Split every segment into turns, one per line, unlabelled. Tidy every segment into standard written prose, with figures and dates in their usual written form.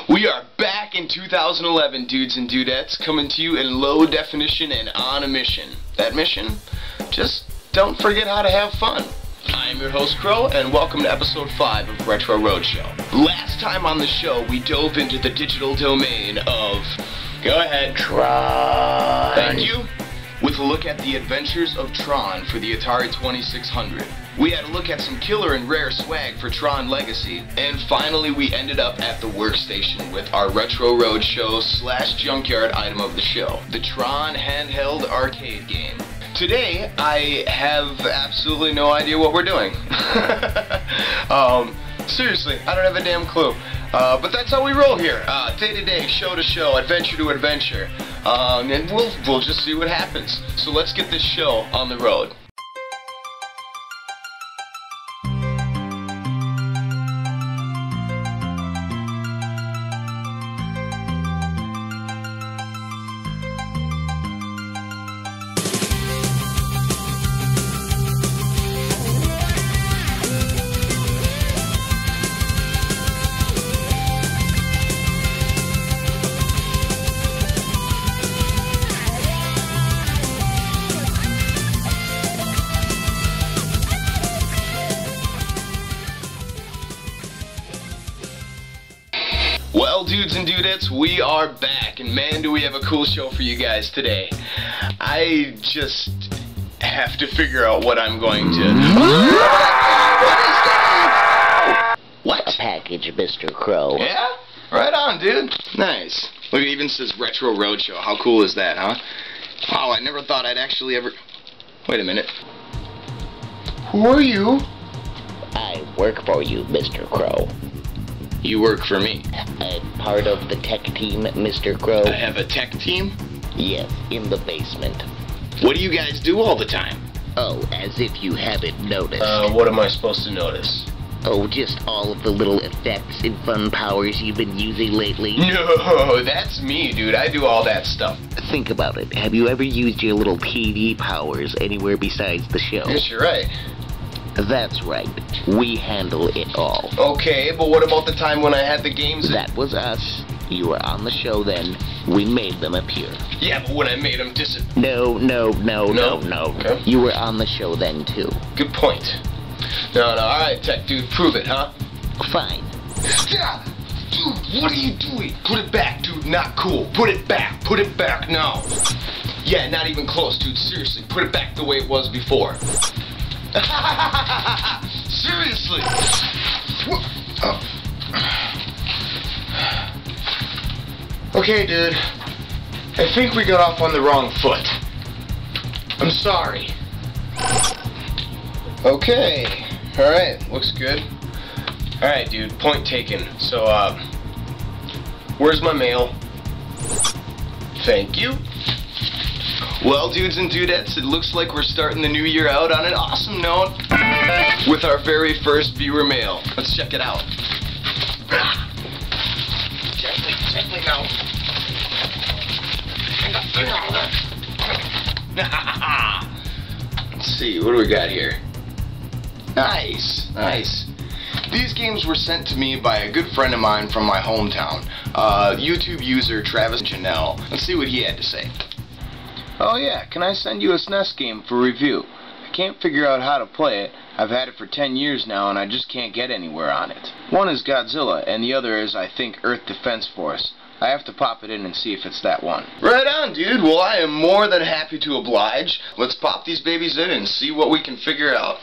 We are back in 2011, dudes and dudettes, coming to you in low definition and on a mission. That mission? Just don't forget how to have fun. I am your host, Crow, and welcome to episode 5 of Retro Roadshow. Last time on the show, we dove into the digital domain of... Go ahead.
Tron.
Thank you. With a look at the adventures of Tron for the Atari 2600. We had a look at some killer and rare swag for Tron Legacy. And finally we ended up at the workstation with our Retro Roadshow / junkyard item of the show. The Tron handheld arcade game. Today I have absolutely no idea what we're doing. Seriously, I don't have a damn clue. But that's how we roll here. Day to day, show to show, adventure to adventure. And we'll just see what happens. So let's get this show on the road. Well, dudes and dudettes, we are back, and man, do we have a cool show for you guys today. I just have to figure out what I'm going to... What is that? What?
A package, Mr. Crow.
Yeah? Right on, dude. Nice. Look, it even says Retro Roadshow. How cool is that, huh? Wow, I never thought I'd actually ever... Wait a minute. Who are you?
I work for you, Mr. Crow.
You work for me.
I'm part of the tech team, Mr. Crow.
I have a tech team?
Yes, in the basement.
What do you guys do all the time?
Oh, as if you haven't noticed.
What am I supposed to notice?
Oh, just all of the little effects and fun powers you've been using lately.
No, that's me, dude. I do all that stuff.
Think about it. Have you ever used your little TV powers anywhere besides the show?
Yes, you're right.
That's right. We handle it all.
Okay, but what about the time when I had the games?
That was us. You were on the show then. We made them appear.
Yeah, but when I made them disappear.
No.
Okay.
You were on the show then, too.
Good point. No, alright, tech dude, prove it, huh?
Fine.
Yeah! Dude, what are you doing? Put it back, dude, not cool. Put it back now. Yeah, not even close, dude, seriously. Put it back the way it was before. Seriously! Okay, dude. I think we got off on the wrong foot. I'm sorry. Okay. Alright, looks good. Alright, dude, point taken. So, where's my mail? Thank you. Well, dudes and dudettes, it looks like we're starting the new year out on an awesome note with our very first viewer mail. Let's check it out. Gently now. Let's see, what do we got here? Nice. These games were sent to me by a good friend of mine from my hometown, YouTube user Travis Janelle. Let's see what he had to say. Oh yeah, can I send you a SNES game for review? I can't figure out how to play it. I've had it for 10 years now and I just can't get anywhere on it. One is Godzilla and the other is, I think, Earth Defense Force. I have to pop it in and see if it's that one. Right on, dude. Well, I am more than happy to oblige. Let's pop these babies in and see what we can figure out.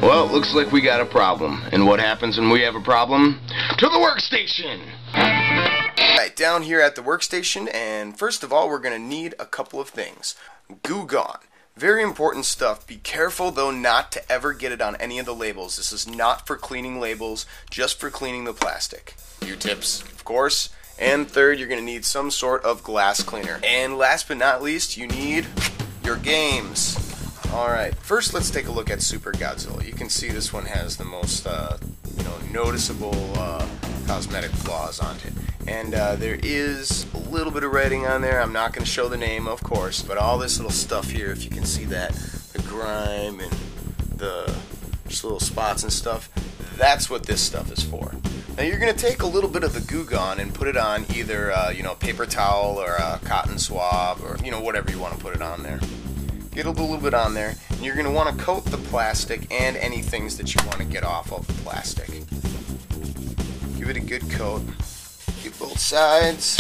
Well, looks like we got a problem. And what happens when we have a problem? To the workstation! Alright, down here at the workstation, and first of all, we're going to need a couple of things. Goo Gone. Very important stuff. Be careful, though, not to ever get it on any of the labels. This is not for cleaning labels, just for cleaning the plastic. Q-tips, of course, And third, you're going to need some sort of glass cleaner. And last but not least, you need your games. Alright, first let's take a look at Super Godzilla. You can see this one has the most noticeable cosmetic flaws on it. And there is a little bit of writing on there. I'm not going to show the name, of course, but all this little stuff here, if you can see that, the grime and the just little spots and stuff, that's what this stuff is for. Now you're going to take a little bit of the Goo Gone and put it on either paper towel or a cotton swab or whatever you want to put it on there. Get a little bit on there, and you're going to want to coat the plastic and any things that you want to get off of the plastic. Give it a good coat. Get both sides.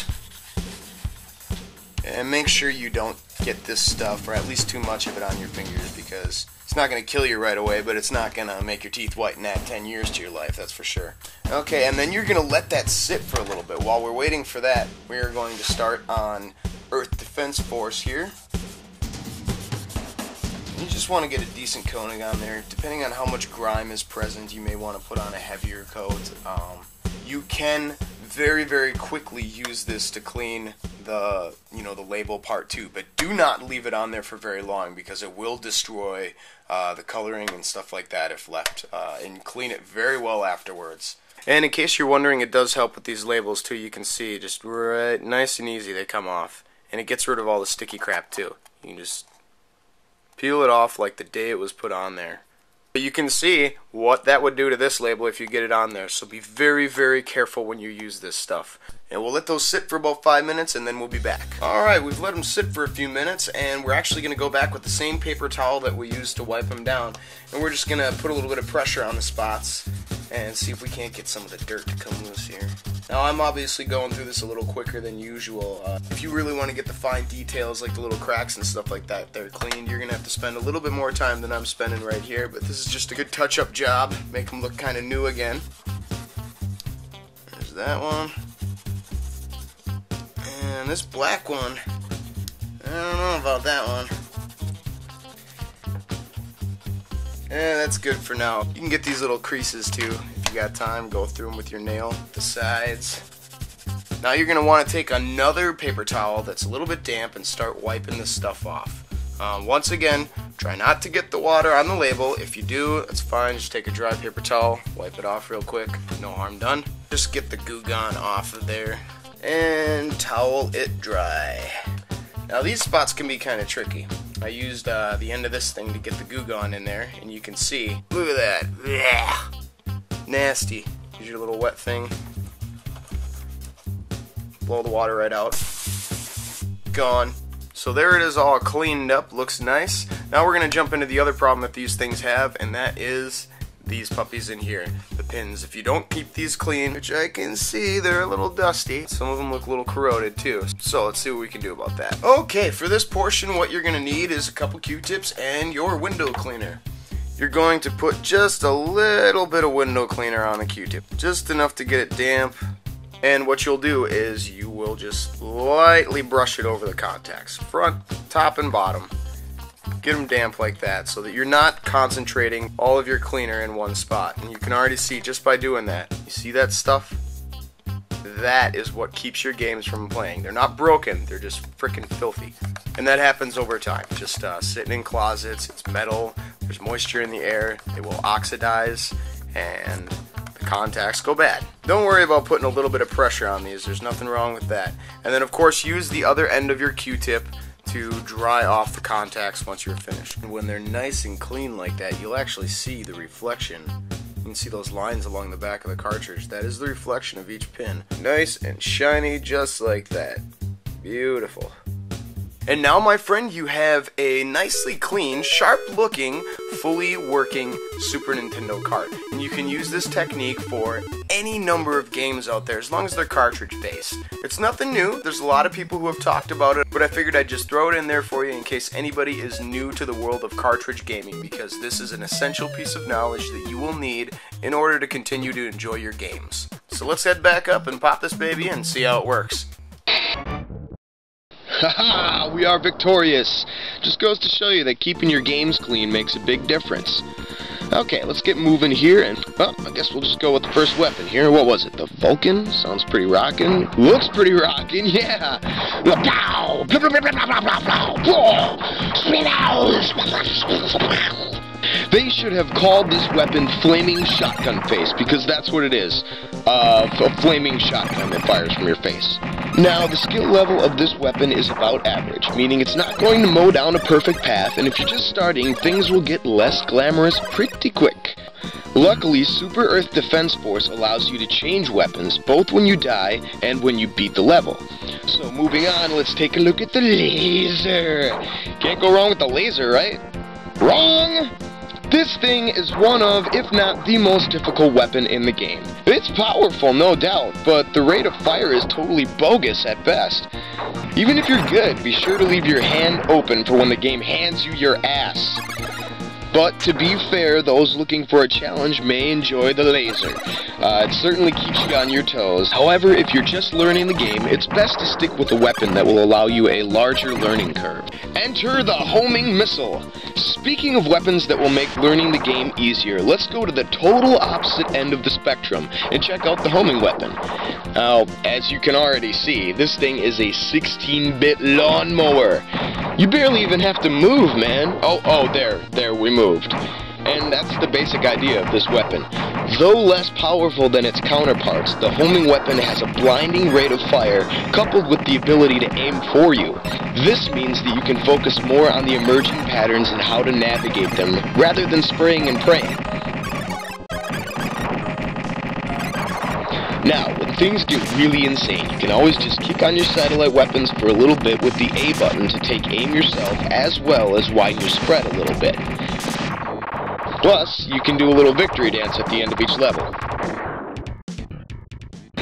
And make sure you don't get this stuff, or at least too much of it, on your fingers, because it's not going to kill you right away, but it's not going to make your teeth white and add 10 years to your life, that's for sure. Okay, and then you're going to let that sit for a little bit. While we're waiting for that, we are going to start on Earth Defense Force here. You just want to get a decent coating on there. Depending on how much grime is present, you may want to put on a heavier coat. You can very, very quickly use this to clean the label part 2, but do not leave it on there for very long, because it will destroy the coloring and stuff like that if left, and clean it very well afterwards. And in case you're wondering, it does help with these labels too. You can see just right nice and easy they come off, and it gets rid of all the sticky crap too. You can just peel it off like the day it was put on there. But you can see what that would do to this label if you get it on there, so be very, very careful when you use this stuff. And we'll let those sit for about 5 minutes, and then we'll be back. Alright, we've let them sit for a few minutes, and we're actually going to go back with the same paper towel that we used to wipe them down. And we're just going to put a little bit of pressure on the spots and see if we can't get some of the dirt to come loose here. Now, I'm obviously going through this a little quicker than usual. If you really want to get the fine details, like the little cracks and stuff like that, they're cleaned, you're going to have to spend a little bit more time than I'm spending right here. But this is just a good touch-up job. Make them look kind of new again. There's that one. And this black one, I don't know about that one. Yeah, that's good for now. You can get these little creases too. If you got time, go through them with your nail. The sides. Now you're going to want to take another paper towel that's a little bit damp and start wiping this stuff off. Once again, try not to get the water on the label. If you do, that's fine. Just take a dry paper towel, wipe it off real quick. No harm done. Just get the Goo Gone off of there and towel it dry. Now these spots can be kind of tricky. I used the end of this thing to get the Goo Gone in there, and you can see, look at that, blech, nasty. Use your little wet thing, blow the water right out, gone. So there it is, all cleaned up, looks nice. Now we're going to jump into the other problem that these things have, and that is these puppies in here, the pins. If you don't keep these clean, which I can see they're a little dusty, some of them look a little corroded too. So let's see what we can do about that. Okay, for this portion what you're going to need is a couple Q-tips and your window cleaner. You're going to put just a little bit of window cleaner on the Q-tip, just enough to get it damp. And what you'll do is you will just lightly brush it over the contacts, front, top, and bottom. Get them damp like that so that you're not concentrating all of your cleaner in one spot. And you can already see just by doing that. You see that stuff? That is what keeps your games from playing. They're not broken, they're just freaking filthy. And that happens over time. Just sitting in closets, it's metal, there's moisture in the air, it will oxidize, and the contacts go bad. Don't worry about putting a little bit of pressure on these, there's nothing wrong with that. And then of course use the other end of your Q-tip to dry off the contacts once you're finished. And when they're nice and clean like that, you'll actually see the reflection. You can see those lines along the back of the cartridge. That is the reflection of each pin. Nice and shiny just like that. Beautiful. And now, my friend, you have a nicely clean, sharp-looking, fully working Super Nintendo cart. And you can use this technique for any number of games out there, as long as they're cartridge-based. It's nothing new. There's a lot of people who have talked about it, but I figured I'd just throw it in there for you in case anybody is new to the world of cartridge gaming, because this is an essential piece of knowledge that you will need in order to continue to enjoy your games. So let's head back up and pop this baby in and see how it works.
Haha, we are victorious. Just goes to show you that keeping your games clean makes a big difference.
Okay, let's get moving here, and I guess we'll just go with the first weapon here. What was it? The Vulcan? Sounds pretty rockin'. Looks pretty rockin', yeah! Pow! They should have called this weapon Flaming Shotgun Face, because that's what it is. A flaming shotgun that fires from your face. Now, the skill level of this weapon is about average, meaning it's not going to mow down a perfect path, and if you're just starting, things will get less glamorous pretty quick. Luckily, Super Earth Defense Force allows you to change weapons, both when you die and when you beat the level. So moving on, let's take a look at the laser. Can't go wrong with the laser, right? Wrong! This thing is one of, if not the most difficult weapon in the game. It's powerful, no doubt, but the rate of fire is totally bogus at best. Even if you're good, be sure to leave your hand open for when the game hands you your ass. But to be fair, those looking for a challenge may enjoy the laser. It certainly keeps you on your toes. However, if you're just learning the game, it's best to stick with a weapon that will allow you a larger learning curve. Enter the homing missile. Speaking of weapons that will make learning the game easier, let's go to the total opposite end of the spectrum and check out the homing weapon. Now, as you can already see, this thing is a 16-bit lawnmower. You barely even have to move, man. Oh, there, we moved. And that's the basic idea of this weapon. Though less powerful than its counterparts, the homing weapon has a blinding rate of fire, coupled with the ability to aim for you. This means that you can focus more on the emerging patterns and how to navigate them, rather than spraying and praying. Now, when things get really insane, you can always just kick on your satellite weapons for a little bit with the A button to take aim yourself, as well as widen your spread a little bit. Plus, you can do a little victory dance at the end of each level.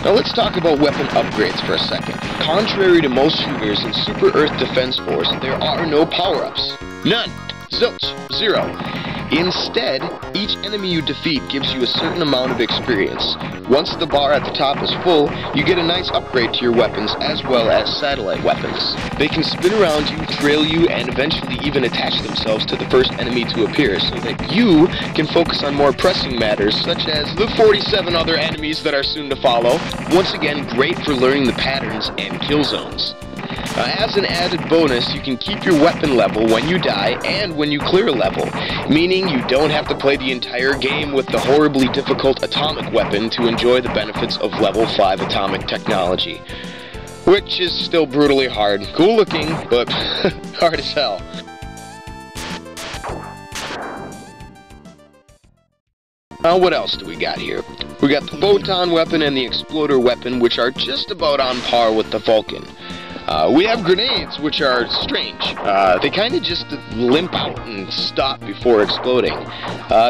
Now let's talk about weapon upgrades for a second. Contrary to most shooters in Super Earth Defense Force, there are no power-ups. None. Zilch. Zero. Instead, each enemy you defeat gives you a certain amount of experience. Once the bar at the top is full, you get a nice upgrade to your weapons as well as satellite weapons. They can spin around you, trail you, and eventually even attach themselves to the first enemy to appear so that you can focus on more pressing matters such as the 47 other enemies that are soon to follow. Once again, great for learning the patterns and kill zones. As an added bonus, you can keep your weapon level when you die and when you clear a level, meaning you don't have to play the entire game with the horribly difficult atomic weapon to enjoy the benefits of level 5 atomic technology. Which is still brutally hard. Cool looking, but hard as hell. Now what else do we got here? We got the photon weapon and the exploder weapon, which are just about on par with the Vulcan. We have grenades, which are strange. They kind of just limp out and stop before exploding.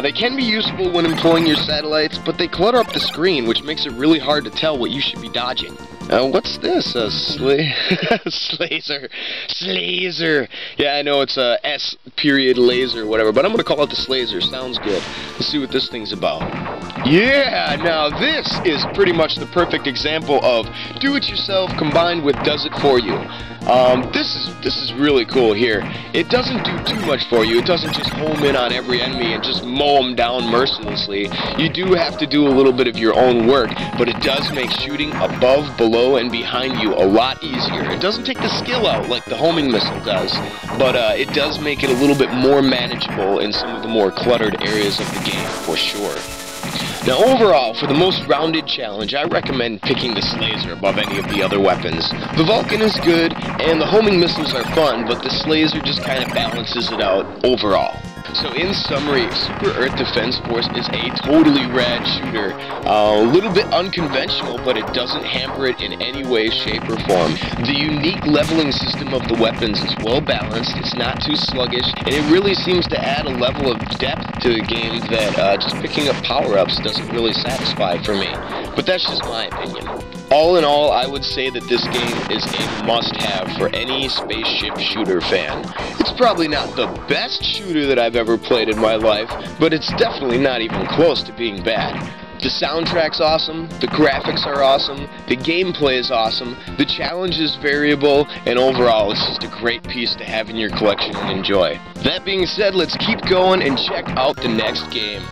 They can be useful when employing your satellites, but they clutter up the screen, which makes it really hard to tell what you should be dodging. What's this? A slazer. Slazer. Yeah, I know it's a S-period laser, whatever, but I'm gonna call it the slazer. Sounds good. Let's see what this thing's about. Yeah, now this is pretty much the perfect example of do-it-yourself combined with does-it-for-you. This is really cool here. It doesn't do too much for you. It doesn't just home in on every enemy and just mow them down mercilessly. You do have to do a little bit of your own work, but it does make shooting above, below, and behind you a lot easier. It doesn't take the skill out like the homing missile does, but it does make it a little bit more manageable in some of the more cluttered areas of the game, for sure. Now overall, for the most rounded challenge, I recommend picking the Slazer above any of the other weapons. The Vulcan is good, and the homing missiles are fun, but the Slazer just kind of balances it out overall. So in summary, Super Earth Defense Force is a totally rad shooter. A little bit unconventional, but it doesn't hamper it in any way, shape, or form. The unique leveling system of the weapons is well balanced, it's not too sluggish, and it really seems to add a level of depth to the game that just picking up power-ups doesn't really satisfy for me. But that's just my opinion. All in all, I would say that this game is a must-have for any spaceship shooter fan. It's probably not the best shooter that I've ever played in my life, but it's definitely not even close to being bad. The soundtrack's awesome, the graphics are awesome, the gameplay is awesome, the challenge is variable, and overall it's just a great piece to have in your collection and enjoy. That being said, let's keep going and check out the next game.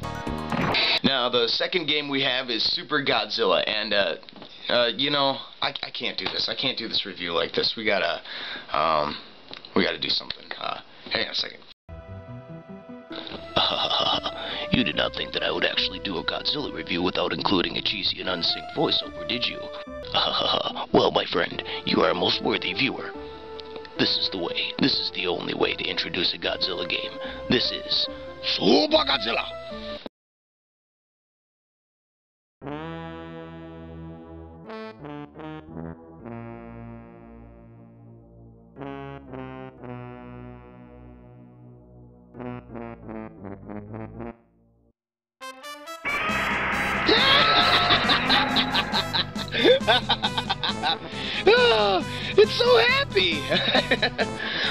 Now, the second game we have is Super Godzilla, and, you know, I can't do this. I can't do this review like this. We gotta do something. Hang on a second.
You did not think that I would actually do a Godzilla review without including a cheesy and unsynced voiceover, did you? Well, my friend, you are a most worthy viewer. This is the way. This is the only way to introduce a Godzilla game. This is Super Godzilla!
It's so happy!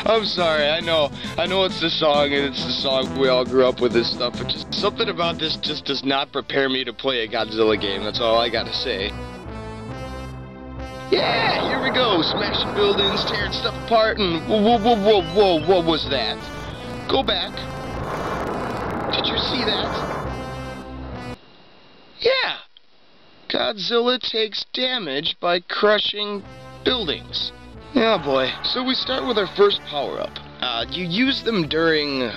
I'm sorry, I know it's the song, and it's the song we all grew up with this stuff, but just something about this just does not prepare me to play a Godzilla game, that's all I gotta say. Yeah, here we go, smashing buildings, tearing stuff apart, and whoa, what was that? Go back. Did you see that? Yeah! Godzilla takes damage by crushing buildings. Oh boy. So we start with our first power-up. You use them during,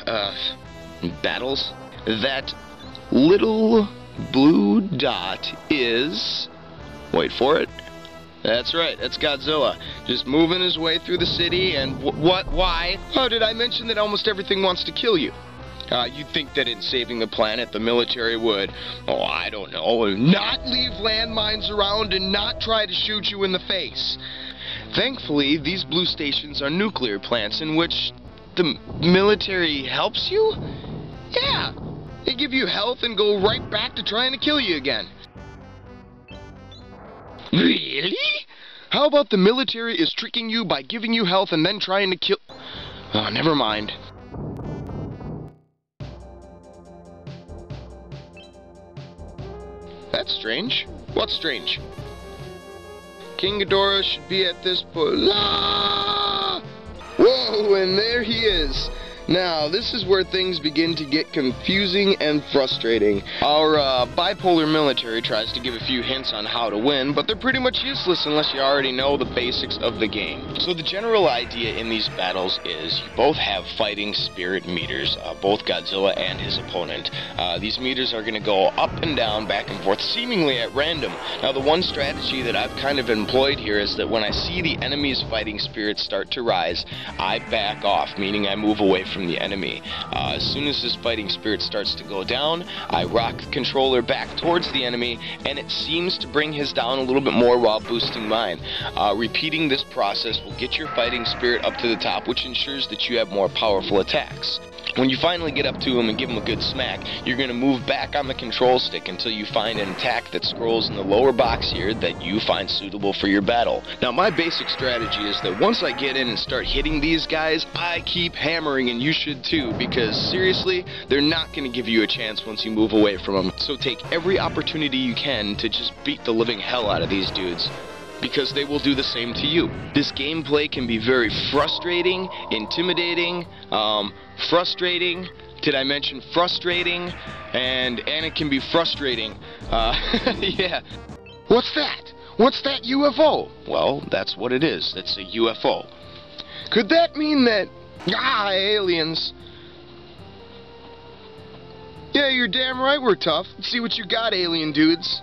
battles. That little blue dot is... Wait for it. That's right, that's Godzilla. Just moving his way through the city, and why? Oh, did I mention that almost everything wants to kill you? You'd think that in saving the planet, the military would, oh, I don't know, not leave landmines around and not try to shoot you in the face. Thankfully, these blue stations are nuclear plants in which the military helps you? Yeah, they give you health and go right back to trying to kill you again. Really? How about the military is tricking you by giving you health and then trying to kill... Oh, never mind. That's strange. What's strange? King Ghidorah should be at this point. Ah! Whoa, and there he is. Now, this is where things begin to get confusing and frustrating. Our bipolar military tries to give a few hints on how to win, but they're pretty much useless unless you already know the basics of the game. So the general idea in these battles is you both have fighting spirit meters, both Godzilla and his opponent. These meters are going to go up and down, back and forth, seemingly at random. Now, the one strategy that I've kind of employed here is that when I see the enemy's fighting spirits start to rise, I back off, meaning I move away from the enemy. As soon as this fighting spirit starts to go down, I rock the controller back towards the enemy, and it seems to bring his down a little bit more while boosting mine. Repeating this process will get your fighting spirit up to the top, which ensures that you have more powerful attacks. When you finally get up to him and give him a good smack, you're going to move back on the control stick until you find an attack that scrolls in the lower box here that you find suitable for your battle. Now, my basic strategy is that once I get in and start hitting these guys, I keep hammering, and you should too, because seriously, they're not going to give you a chance once you move away from them. So take every opportunity you can to just beat the living hell out of these dudes, because they will do the same to you. This gameplay can be very frustrating, intimidating, frustrating. Did I mention frustrating? And it can be frustrating. Yeah. What's that? What's that UFO? Well, that's what it is. It's a UFO. Could that mean that... aliens. Yeah, you're damn right we're tough. Let's see what you got, alien dudes.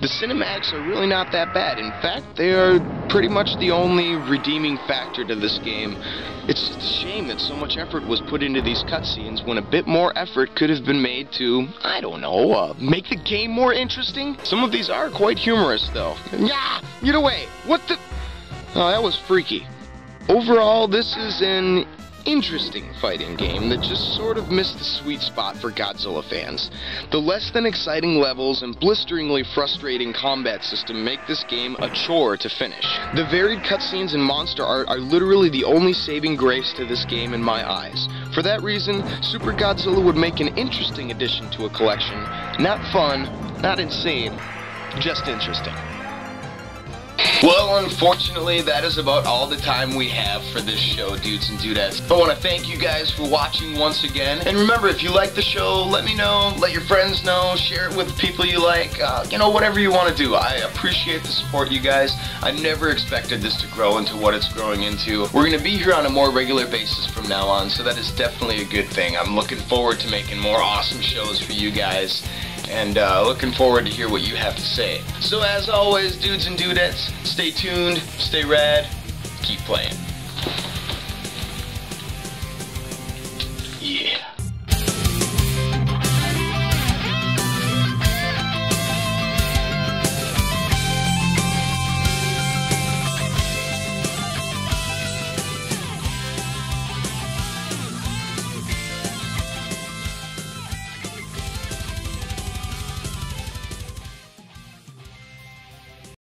The cinematics are really not that bad. In fact, they are pretty much the only redeeming factor to this game. It's just a shame that so much effort was put into these cutscenes when a bit more effort could have been made to, I don't know, make the game more interesting. Some of these are quite humorous, though. Yeah, get away! What the... Oh, that was freaky. Overall, this is an interesting fighting game that just sort of missed the sweet spot for Godzilla fans. The less than exciting levels and blisteringly frustrating combat system make this game a chore to finish. The varied cutscenes and monster art are literally the only saving grace to this game in my eyes. For that reason, Super Godzilla would make an interesting addition to a collection. Not fun,
Not insane, just interesting.
Well, unfortunately, that is about all the time we have for this show, dudes and dudettes. I want to thank you guys for watching once again. And remember, if you like the show, let me know, let your friends know, share it with people you like, whatever you want to do. I appreciate the support, you guys. I never expected this to grow into what it's growing into. We're going to be here on a more regular basis from now on, so that is definitely a good thing. I'm looking forward to making more awesome shows for you guys. And looking forward to hear what you have to say. So as always, dudes and dudettes, stay tuned, stay rad, keep playing.